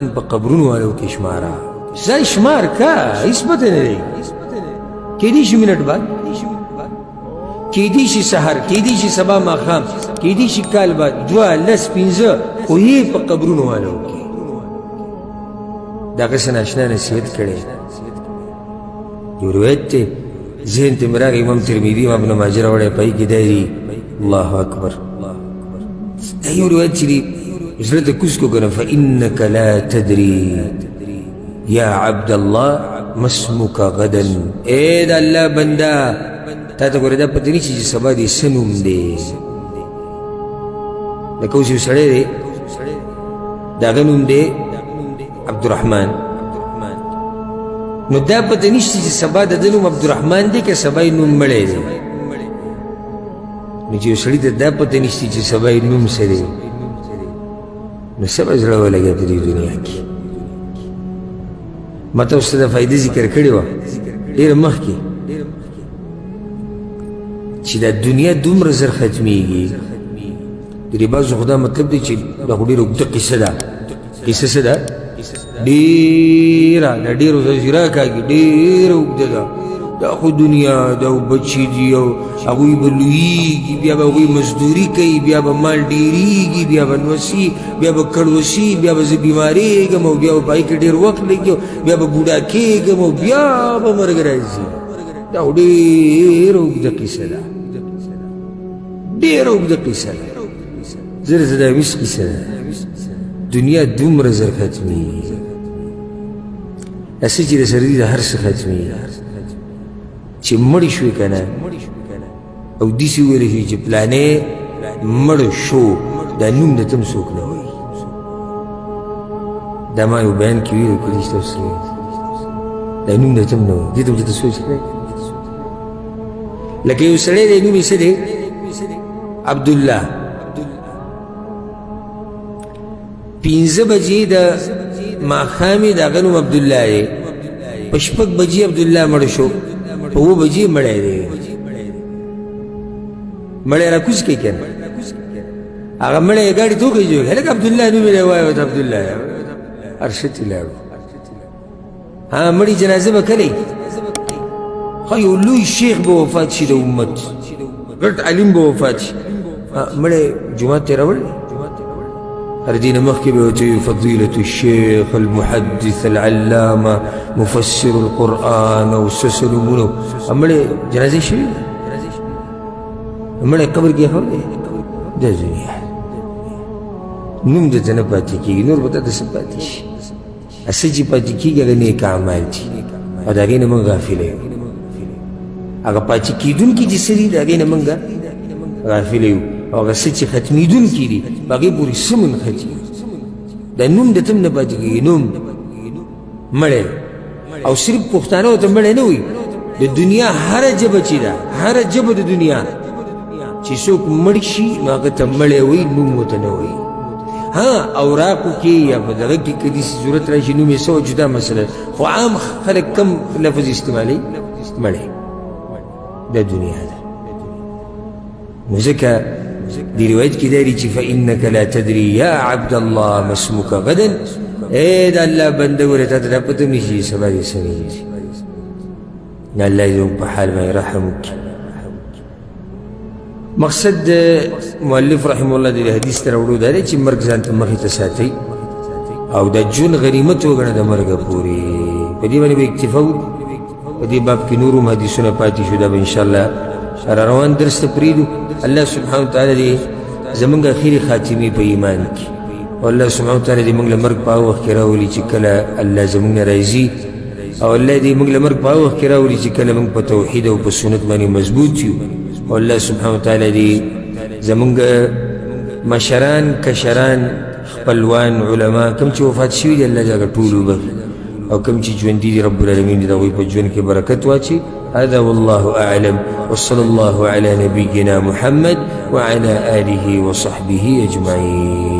په قبرونو والو کې شمارا ځای شمار کا هیڅ پته نه دی کېدی شي منټ بعد کېدی شي سحر کېدی شي سبا ماښام کېدی شي کال بعد دوه لس پنځه خو یې په قبرونو والو کې دغه څه ناشنا نصیحت کړی یو روایت دی ذهن ته مې راغی امام ترمذي امام ابن ماجه راوړی په هغې کې دی الله اکبر دا یو روایت چې دی زړه ته کوز کو کنه فإنك لا تدري يا عبد الله ما اسمك غدا اے د الله بندا تا ته ګوره دا پته نه چې سبا دې څه نوم دی لکه اوس یو سړی دی د هغه نوم دی عبدالرحمن نو دا پته نشته چې سبا د ده نوم عبدالرحمن دی که سبا یې نوم مړی دی نو چې یو سړي ته دا پته نشته چې سبا یې نوم څه دی نو څه به زړه ولګیا په دې دنیا کې ما ته اوس د فایدې ذکر کړې وه ډېره مخکې چې دا دنیا دومره زر ختمیږي د دې بعضو خو دا مطلب دی چې دا خو ډېره اوږده قصه ده قصه څه ده ډېره دا ډېرو داسې راکاږي ډېره اوږده ده دا خو دنیا دا بچي دي او هغوی به لویږي بیا به هغوی مزدوري کوي بیا به مال ډېرېږي بیا به نوسي بیا به کړوسي بیا به زه بیمارېږم او بیا به په هغې کې ډېر وخت لګي بیا به بوډا کېږم او بیا به مرګ راځي دا خو ډېره اوږده قصه ده ډېره اوږده قصه ده زر زه دا ویس قصه ده دنیا دومره زر ختمېږي هسې چې د سره دي د هر څه ختمېږي چې مړی شوې که نه او داسې وویلی شي چې پلانې مړ شو دا نوم د ته هم څوک نه وایي دا ما یو بیان کې ویلو کړي چې تاسو دا نوم د ته هم نه وایي دې ته هم چې ته سوچ کړی لکه یو سړی دی نوم یې څه دی عبدالله 5 بجې د ماښامې د هغه نوم عبدالله دی په 6 بجې عبدالله مړ شو په 7 بجې مړی دی مړی را کوز کوي که نه هغه مړی یې ګاډي توکې جوړ هلک عبدالله نوم یې وایه ورته عبدالله ارشد یې لاړو ها مړي جنازه به کلی خو یو لوی شیخ به وفات شي د امت غټ عالم به وفات شي مړی جومات ته یې راوړی هر دین مخکې به ورته وي فضیلة الشیخ المحدث العلامه مفسر القرآن او څه څه نومونه مړی جنازې شوي مړی قبر کې ایښولی دا دنیا نوم درته نه پاتې کېږي نور به درته څه پاتې شي څه چې پاتې کېږي هغه نیک اعمال دي او د هغې نه موږ غافله یو هغه پاتې کېدونکي چې څه دي د هغې نه موږ غافله یو او هغه څه چې ختمېدونکي دي په هغې پورې څه منختي دا نوم د ته هم نه پاتې کېږي نوم مړی او صرف پښتانه ورته مړی نه وایي د دنیا هره ژبه چې ده هره ژبه د دنیا چې څوک مړ شي نو هغه ته مړی وایي نوم ورته نه وایي ها اوراقو کې یا په دغه کې که داسې صورت راشي نوم یې څه وه جدا مسله خو عام خلک کم لفظ استعمالوي مړی دا دنیا ده نو ځکه دې روایت کې دی چې فإنك لا تدري يا عبد الله ما اسمك غدا اے د الله بنده ګوره تا ته دا پته هم نه شي سبا دې څه کېږي نه الله دې په حال باندې رحم وکړي مقصد مؤلف رحمه الله دې حدیث ته راوړو دا دی چې مرګ ځان ته مخې ته ساتئ او د ژوند غنیمت وګڼه د مرګه پورې په دې باندې به اکتفا وکړو په دې باب کې نور هم حدیثونه پاتې شو دا به انشاءالله را روان درس ته پرېږدو الله سبحانه وتعالی دې زموږ اخري خاتمې په ایمان کې او الله سبحانه وتعالی دې موږ له مرګ په هغه وخت کې راولي چې کله الله زموږ نه راضي او الله دې موږ له مرګ په هغه وخت کې راولي چې کله موږ په توحید او په سنت باندې مضبوط یو او الله سبحانه وتعالی دې زموږ مشران کشران خپلوان علما کوم چې وفات شوي دي الله دې هغه ټول وبخي او کوم چې ژوندي دي رب العالمین دې د هغوی په ژوند کې برکت واچي هذا والله أعلم وصلى الله على نبينا محمد وعلى آله وصحبه أجمعين.